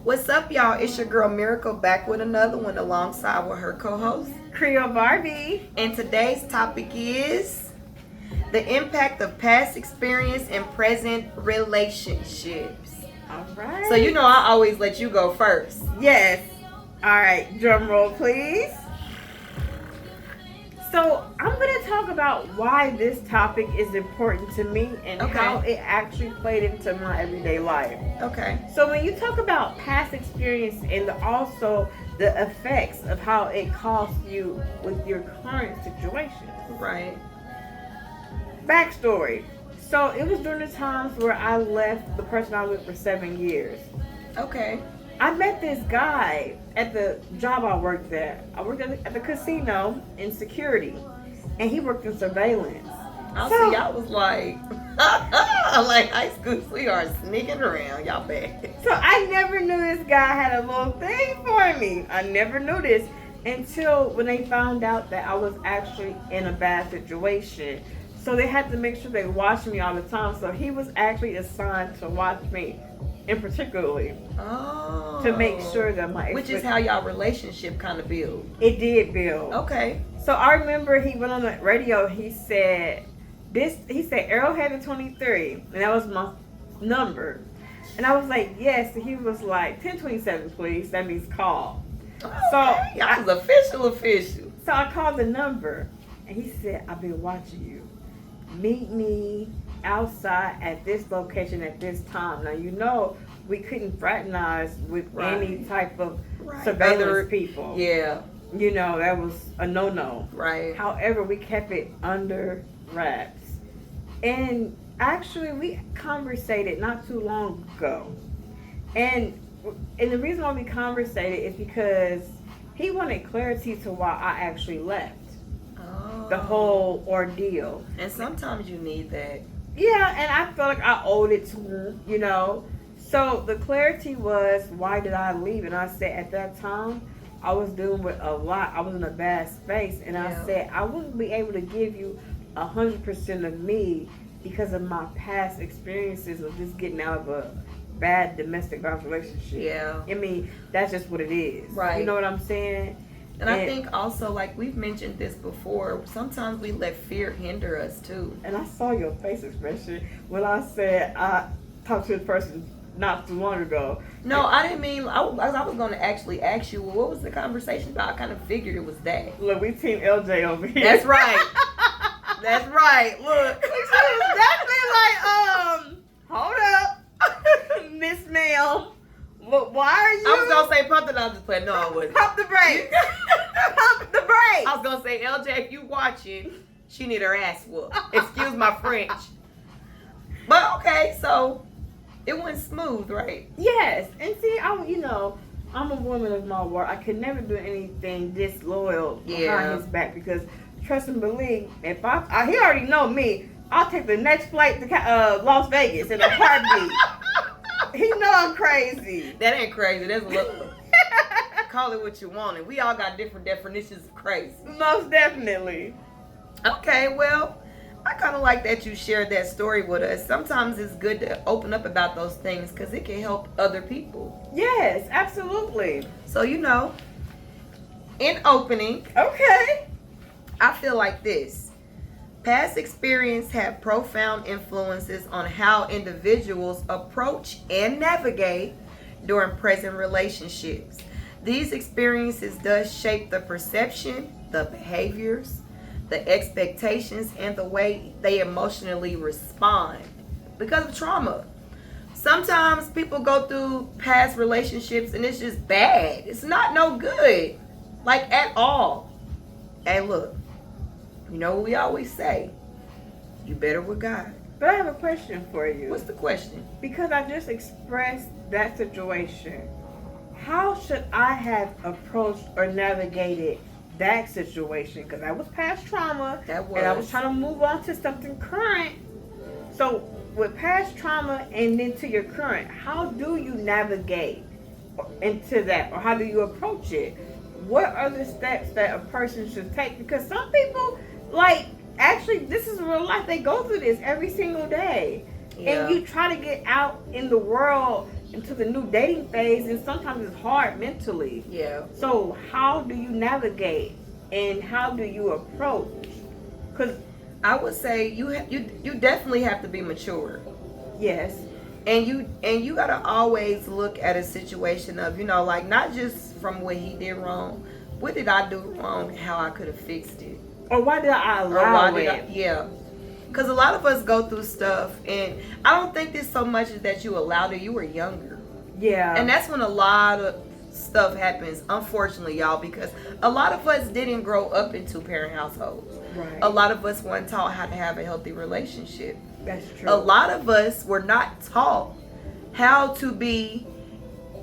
What's up, y'all? It's your girl Miracle back with another one alongside with her co-host Creole Barbie. And today's topic is the impact of past experience and present relationships. All right. So you know I always let you go first. Yes. All right. Drum roll, please. So I'm going to talk about why this topic is important to me and how it actually played into my everyday life. Okay. So when you talk about past experience and also the effects of how it costs you with your current situation. Right. Backstory. So it was during the times where I left the person I was with for 7 years. Okay. I met this guy at the job I worked at. I worked at the casino in security, and he worked in surveillance. See, I was like, like high school sweethearts sneaking around. Y'all bad. So I never knew this guy had a little thing for me. I never knew this until when they found out that I was actually in a bad situation. So they had to make sure they watched me all the time. So he was actually assigned to watch me. In particularly, to make sure that which is how y'all relationship kind of build. It did build. Okay. So I remember he went on the radio. He said Arrowhead of 23, and that was my number. And I was like, yes. And he was like 1027, please. That means call. Okay. So I was official. So I called the number, and he said, I've been watching you. Meet me outside at this location at this time. Now, you know, we couldn't fraternize with any type of surveillance people. Yeah. You know, that was a no-no. Right. However, we kept it under wraps. And actually, we conversated not too long ago. And the reason why we conversated is because he wanted clarity to why I actually left. The whole ordeal. And sometimes you need that. Yeah, and I felt like I owed it to him, you know. So the clarity was, why did I leave? And I said at that time, I was dealing with a lot. I was in a bad space. And I said, I wouldn't be able to give you 100% of me because of my past experiences of just getting out of a bad domestic violence relationship. Yeah. I mean, that's just what it is. Right. You know what I'm saying? And I think also, like we've mentioned this before, sometimes we let fear hinder us too. And I saw your face expression when I said I talked to this person not too long ago. No, I didn't mean, I was going to actually ask you, well, what was the conversation about? I kind of figured it was that. Look, we team LJ over here. That's right. That's right. Look. She was definitely like, hold up, Miss Mel. Why are you? I was going to say pump the just play. No, I wasn't. Pump the brakes. Pump the brakes. I was going to say, LJ, if you watching, she need her ass whooped. Excuse my French. But okay, so it went smooth, right? Yes. And see, I'm a woman of my word. I could never do anything disloyal behind his back because trust and believe, if he already know me, I'll take the next flight to Las Vegas in a heartbeat. He know I'm crazy. That ain't crazy. That's a little. Call it what you want. And we all got different definitions of crazy. Most definitely. Okay, well, I kind of like that you shared that story with us. Sometimes it's good to open up about those things because it can help other people. Yes, absolutely. So, in opening, okay, I feel like this. Past experience have profound influences on how individuals approach and navigate during present relationships. These experiences does shape the perception, the behaviors, the expectations, and the way they emotionally respond because of trauma. Sometimes people go through past relationships and it's just bad. It's not no good, like at all. Hey, look. You know what we always say? You better with God. But I have a question for you. What's the question? Because I just expressed that situation. How should I have approached or navigated that situation? Because that was past trauma. That was. And I was trying to move on to something current. So with past trauma and then to your current, how do you navigate into that? Or how do you approach it? What are the steps that a person should take? Because some people, actually, this is real life. They go through this every single day. Yeah. And you try to get out in the world into the new dating phase, and sometimes it's hard mentally. Yeah. So how do you navigate and how do you approach? Because I would say you definitely have to be mature. yes, And you gotta always look at a situation of, like, not just from what he did wrong, what did I do wrong, and how I could have fixed it. or why did I Or allow why did it? yeah. Because a lot of us go through stuff, and I don't think this so much is that you allowed it, you were younger. Yeah, And that's when a lot of stuff happens, unfortunately, y'all, because a lot of us didn't grow up in two-parent households. right. A lot of us weren't taught how to have a healthy relationship. That's true. A lot of us were not taught how to be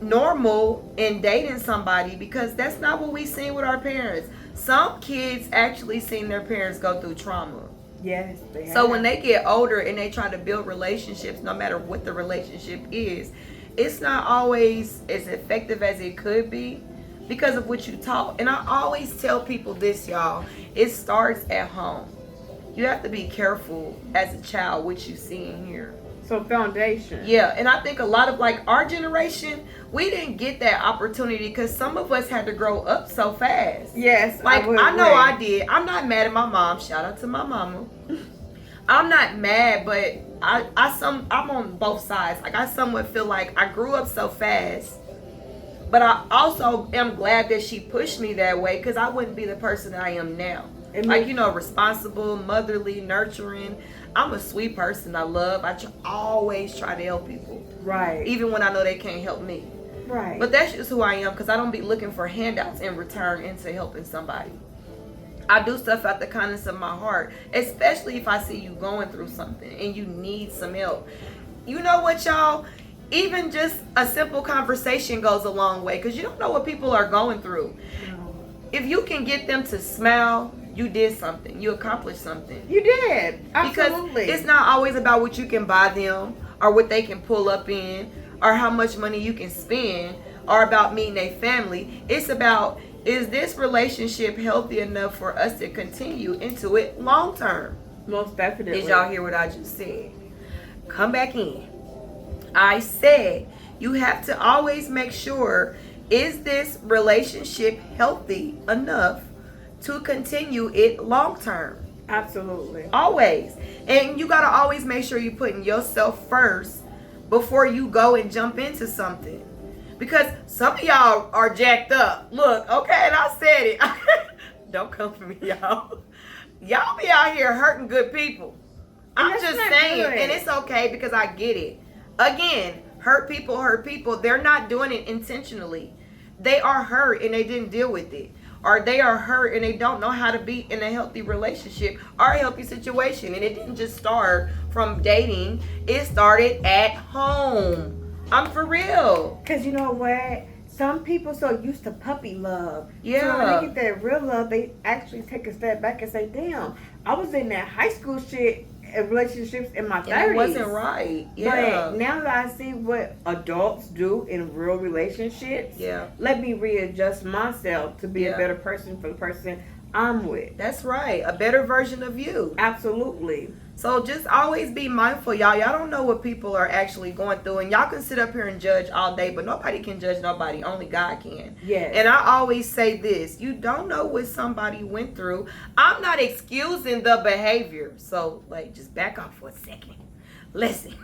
normal in dating somebody, because that's not what we seen with our parents. Some kids actually seen their parents go through trauma. Yes, they have. So when they get older and they try to build relationships, no matter what the relationship is, it's not always as effective as it could be because of what you taught. And I always tell people this, y'all. It starts at home. You have to be careful as a child what you see and hear. So foundation. Yeah, and I think a lot of, like, our generation, we didn't get that opportunity because some of us had to grow up so fast. Yes, Like, would I know agree. I did. I'm not mad at my mom. Shout out to my mama. I'm not mad, but I'm on both sides. Like, I somewhat feel like I grew up so fast, but I also am glad that she pushed me that way, because I wouldn't be the person that I am now. It Like, makes- responsible, motherly, nurturing. I'm a sweet person. I love. Always try to help people, Right. even when I know they can't help me. Right. But that's just who I am, because I don't be looking for handouts in return into helping somebody. I do stuff out the kindness of my heart, especially if I see you going through something and you need some help. You know what, y'all? Even just a simple conversation goes a long way, because you don't know what people are going through. No. If you can get them to smile, you did something. You accomplished something. You did. Absolutely. Because it's not always about what you can buy them or what they can pull up in or how much money you can spend or about meeting a family. It's about, is this relationship healthy enough for us to continue into it long term? Most definitely. Did y'all hear what I just said? Come back in. I said you have to always make sure, is this relationship healthy enough to continue it long term? Absolutely. Always. And you got to always make sure you're putting yourself first before you go and jump into something. Because some of y'all are jacked up. Look, okay, and I said it. Don't come for me, y'all. Y'all be out here hurting good people. I'm that's just not saying. good. And it's okay, because I get it. Again, hurt people. They're not doing it intentionally. They are hurt and they didn't deal with it. Or they are hurt and they don't know how to be in a healthy relationship or a healthy situation. And it didn't just start from dating. It started at home. I'm for real. Because you know what? Some people so used to puppy love. Yeah. So when they get that real love, they actually take a step back and say, damn, I was in that high school shit and relationships in my 30s. And it wasn't right. Yeah. But now that I see what adults do in real relationships, Yeah. let me readjust myself to be Yeah. a better person for the person I'm with. That's right. A better version of you. Absolutely. So just always be mindful, y'all. Y'all don't know what people are actually going through. And y'all can sit up here and judge all day, but nobody can judge nobody. Only God can. Yes. And I always say this. You don't know what somebody went through. I'm not excusing the behavior. So, like, just back off for a second. Listen.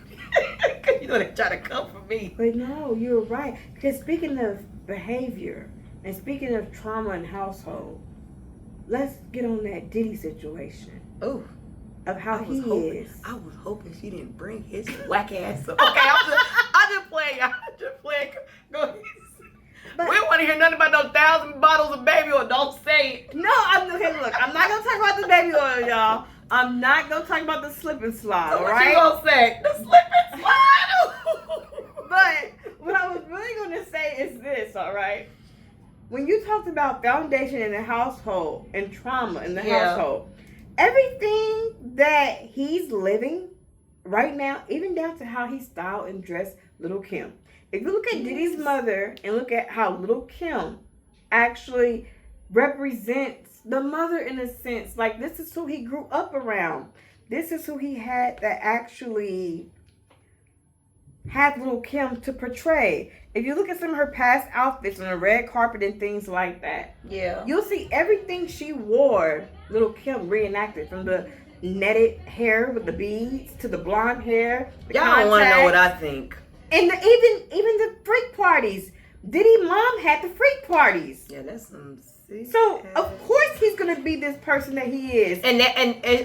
You know they try to come for me. But no, you're right. Because speaking of behavior and speaking of trauma in household, let's get on that Diddy situation Ooh. of how he is. I was hoping she didn't bring his whack ass up. Okay, I just playing, y'all. I just playing. Go ahead. But- We don't want to hear nothing about those 1,000 bottles of baby oil. Don't say it. No, okay, look, I'm not going to talk about the baby oil, y'all. I'm not going to talk about the slip and slide, So all what right? you gonna say? The slip and slide. But what I was really going to say is this, all right? When you talked about foundation in the household and trauma in the Yeah. household, everything that he's living right now, even down to how he styled and dressed Little Kim. If you look at Diddy's mother and look at how Little Kim actually represents the mother in a sense, like this is who he grew up around. This is who he had that actually had Little Kim to portray. If you look at some of her past outfits on the red carpet and things like that, Yeah. you'll see everything she wore, Little Kim reenacted, from the netted hair with the beads to the blonde hair. Y'all don't want to know what I think. And even the freak parties. Diddy mom had the freak parties. Yeah, that's some sick So ass. of course he's gonna be this person that he is. And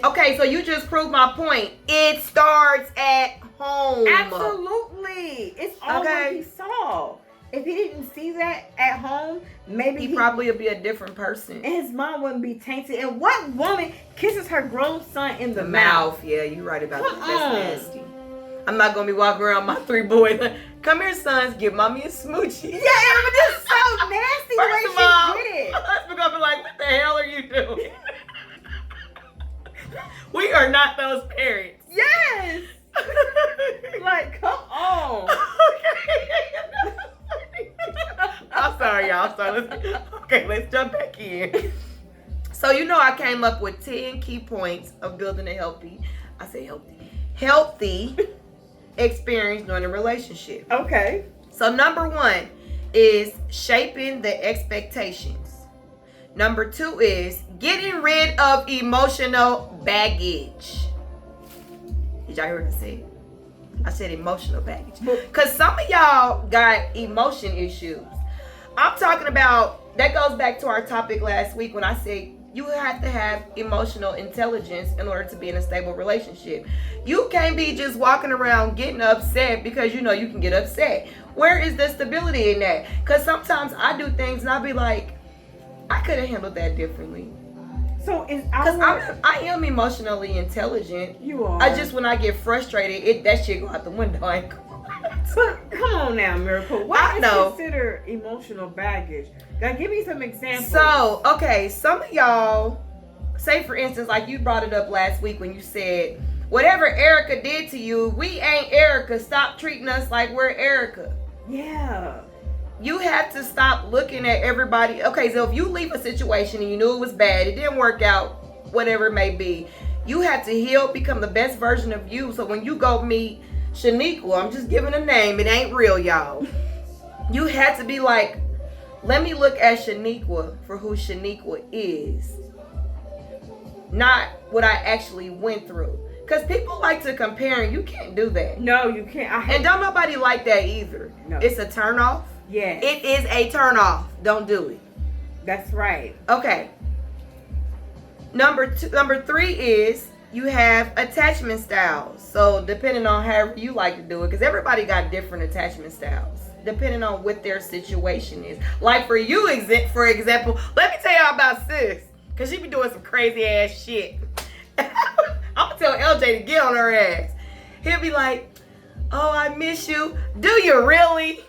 okay, so you just proved my point. It starts at home. Absolutely. It's all what he saw. If he didn't see that at home, maybe he probably would be a different person. And his mom wouldn't be tainted. And what woman kisses her grown son in the mouth? Yeah, you're right about that. That's nasty. I'm not gonna be walking around my 3 boys. Come here, sons. Give mommy a smoochie. Yeah, it was just so nasty the way she did it. My husband gonna be like, "What the hell are you doing?" We are not those parents. Yes. Like, come on. I'm sorry, y'all. Let's jump back in. So I came up with 10 key points of building a healthy experience during a relationship. Okay. So number 1 is shaping the expectations. Number 2 is getting rid of emotional baggage. Did y'all hear what I said? I said emotional baggage. Because some of y'all got emotion issues. I'm talking about, that goes back to our topic last week when I said you have to have emotional intelligence in order to be in a stable relationship. You can't be just walking around getting upset because you can get upset. Where is the stability in that? Because sometimes I do things and I'll be like, I could have handled that differently. So I am emotionally intelligent. You are. I just, when I get frustrated, that shit go out the window. But come on now, Miracle. What is considered emotional baggage? Now give me some examples. So, okay, some of y'all, say for instance, like you brought it up last week when you said, whatever Erica did to you, we ain't Erica. Stop treating us like we're Erica. Yeah. You have to stop looking at everybody. Okay, so if you leave a situation and you knew it was bad, it didn't work out, whatever it may be, you have to heal, become the best version of you. So when you go meet Shaniqua, I'm just giving a name, it ain't real, y'all. You have to be like, let me look at Shaniqua for who Shaniqua is, not what I actually went through. Because people like to compare, and you can't do that. No, you can't. And don't nobody like that either. No. It's a turn off. Yeah. It is a turn off. Don't do it. That's right. Okay. Number 3 is you have attachment styles. So depending on how you like to do it, because everybody got different attachment styles, depending on what their situation is. Like for you, for example, let me tell y'all about sis, because she be doing some crazy ass shit. I'm gonna tell LJ to get on her ass. He'll be like, "Oh, I miss you. Do you really?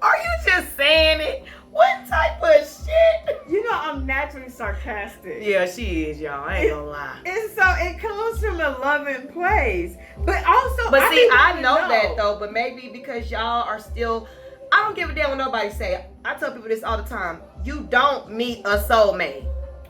Are you just saying it? What type of shit?" I'm naturally sarcastic. Yeah, she is, y'all. I ain't gonna lie. And so it comes from a loving place. But also, I know that though, but maybe because y'all are still, I don't give a damn what nobody say. I tell people this all the time. You don't meet a soulmate.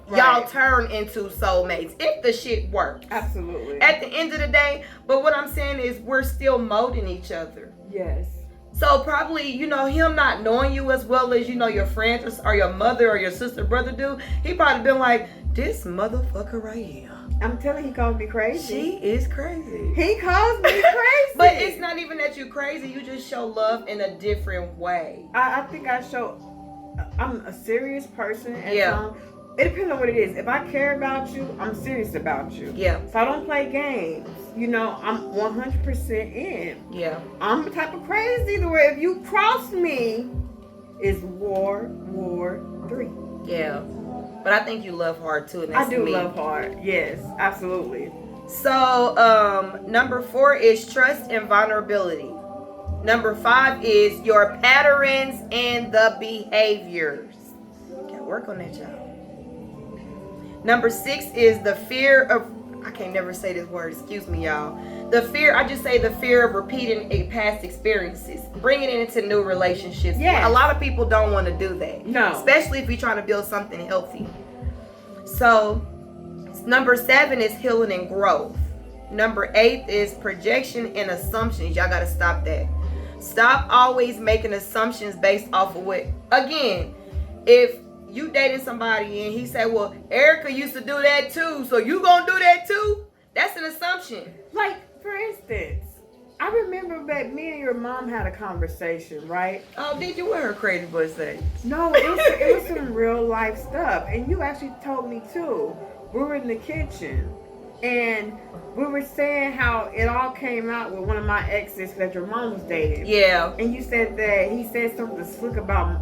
Right. Y'all turn into soulmates if the shit works. Absolutely. At the end of the day, but what I'm saying is we're still molding each other. Yes. So probably, him not knowing you as well as, your friends or your mother or your sister, brother do, he probably been like, this motherfucker right here. I'm telling you, he calls me crazy. She is crazy. He calls me crazy. But it's not even that you crazy. You just show love in a different way. I think I'm a serious person. And it depends on what it is. If I care about you, I'm serious about you. Yeah. So I don't play games. I'm 100% in. Yeah. I'm the type of crazy to where if you cross me, it's war 3. Yeah. But I think you love hard too. And that's I do me. love hard. Yes, absolutely. So, number 4 is trust and vulnerability. Number 5 is your patterns and the behaviors. Gotta work on that, y'all. Number 6 is the fear of, I can't never say this word, excuse me, y'all. The fear of repeating past experiences, bringing it into new relationships. Yes. A lot of people don't want to do that. No. Especially if you're trying to build something healthy. So, number 7 is healing and growth. Number 8 is projection and assumptions. Y'all gotta stop that. Stop always making assumptions based off of what, again, if you dating somebody and he said, well, Erica used to do that too, so you gonna do that too? That's an assumption. Like, for instance, I remember that me and your mom had a conversation, right? Oh, did you? What her crazy boy say? No, it was some real life stuff. And you actually told me too. We were in the kitchen and we were saying how it all came out with one of my exes that your mom was dating. Yeah. And you said that he said something slick about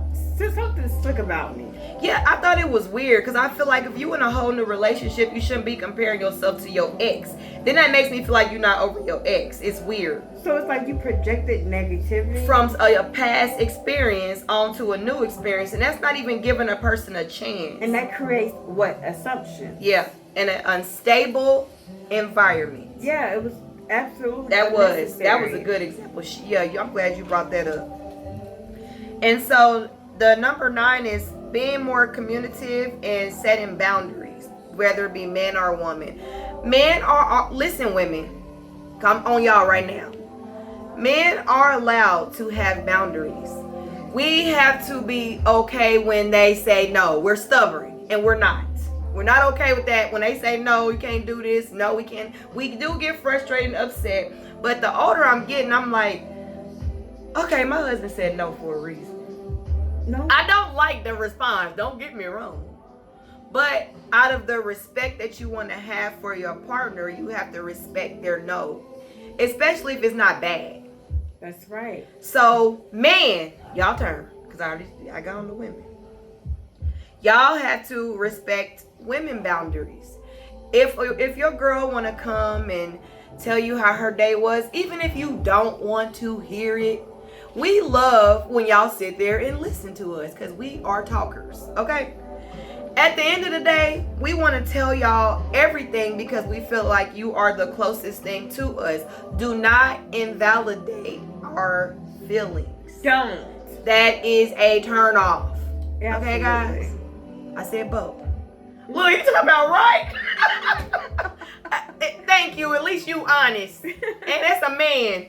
me. Yeah, I thought it was weird because I feel like if you in a whole new relationship, you shouldn't be comparing yourself to your ex. Then that makes me feel like you're not over your ex. It's weird. So it's like you projected negativity From a past experience onto a new experience, and that's not even giving a person a chance. and that creates what? Assumption. Yeah, in an unstable environment. Yeah, it was absolutely That was unnecessary. a good example. Yeah, I'm glad you brought that up. And so the number 9 is being more communicative and setting boundaries, whether it be man or woman. Men are listen, women, come on y'all right now. Men are allowed to have boundaries. We have to be okay when they say no. We're stubborn, and we're not. We're not okay with that. When they say no, you can't do this. No, we can't. We do get frustrated and upset. But the older I'm getting, I'm like, okay, my husband said no for a reason. No. I don't like the response. Don't get me wrong. But out of the respect that you want to have for your partner, you have to respect their no. Especially if it's not bad. That's right. So, man, y'all turn. Because I got on the women. Y'all have to respect women boundaries. If your girl want to come and tell you how her day was, even if you don't want to hear it, we love when y'all sit there and listen to us because we are talkers, okay? At the end of the day, we want to tell y'all everything because we feel like you are the closest thing to us. Do not invalidate our feelings. Don't. That is a turn off. Absolutely. Okay, guys? I said both. Look, you talking about right? Thank you. At least you honest. And that's a man.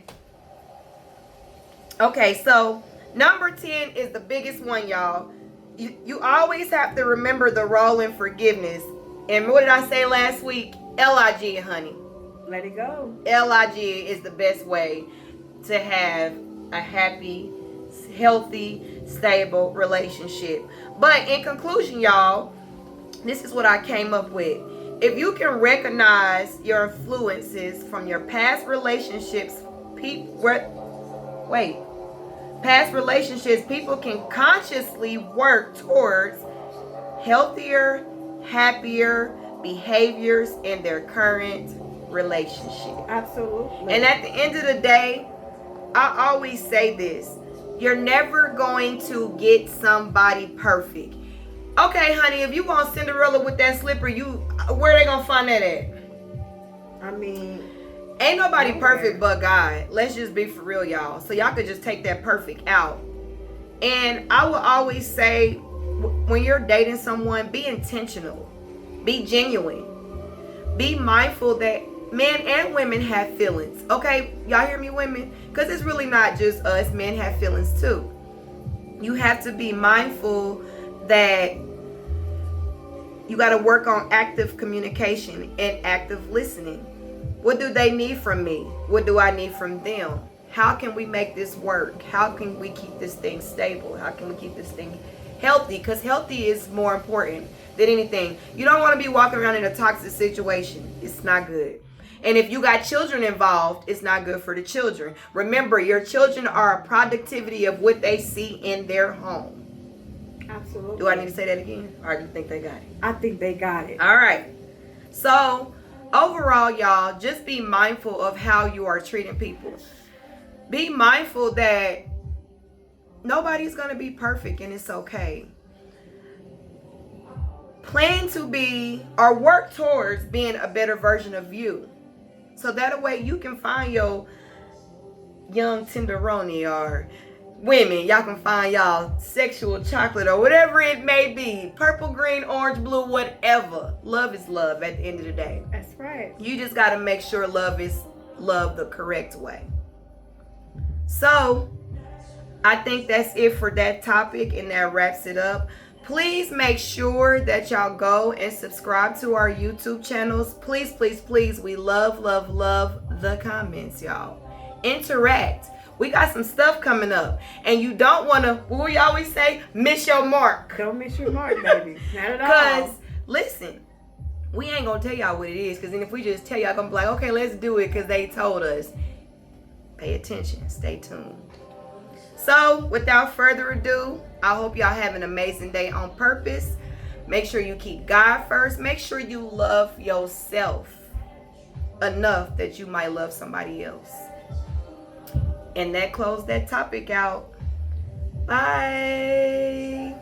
Okay, so number 10 is the biggest one, y'all. You always have to remember the role in forgiveness. And what did I say last week? LIG, honey. Let it go. LIG is the best way to have a happy, healthy, stable relationship. But in conclusion, y'all, this is what I came up with. If you can recognize your influences from your past relationships, people can consciously work towards healthier, happier behaviors in their current relationship. Absolutely. And at the end of the day, I always say this. You're never going to get somebody perfect. Okay, honey, if you want Cinderella with that slipper, where they gonna find that at? I mean, ain't nobody perfect but God. Let's just be for real, y'all. So y'all could just take that perfect out. And I will always say, when you're dating someone, be intentional. Be genuine. Be mindful that men and women have feelings. Okay, y'all hear me, women? Because it's really not just us. Men have feelings too. You have to be mindful that you got to work on active communication and active listening. What do they need from me? What do I need from them? How can we make this work? How can we keep this thing stable? How can we keep this thing healthy? Because healthy is more important than anything. You don't want to be walking around in a toxic situation. It's not good. And if you got children involved, it's not good for the children. Remember, your children are a productivity of what they see in their home. absolutely. Do I need to say that again? Or do you think they got it? I think they got it. All right. So, overall, y'all, just be mindful of how you are treating people. Be mindful that nobody's going to be perfect and it's okay. Plan to be or work towards being a better version of you. So that way you can find your young tenderoni, or women, y'all can find y'all sexual chocolate or whatever it may be. Purple, green, orange, blue, whatever. Love is love at the end of the day. That's right. right. You just got to make sure love is love the correct way. So, I think that's it for that topic, and that wraps it up. Please make sure that y'all go and subscribe to our YouTube channels. Please, please, please. We love, love, love the comments, y'all. Interact. We got some stuff coming up. And you don't want to, what we always say, miss your mark. Don't miss your mark, baby. Not at all. Because, listen, we ain't going to tell y'all what it is. Because then if we just tell y'all, going to be like, okay, let's do it because they told us. Pay attention. Stay tuned. So, without further ado, I hope y'all have an amazing day on purpose. Make sure you keep God first. Make sure you love yourself enough that you might love somebody else. And that closed that topic out. Bye.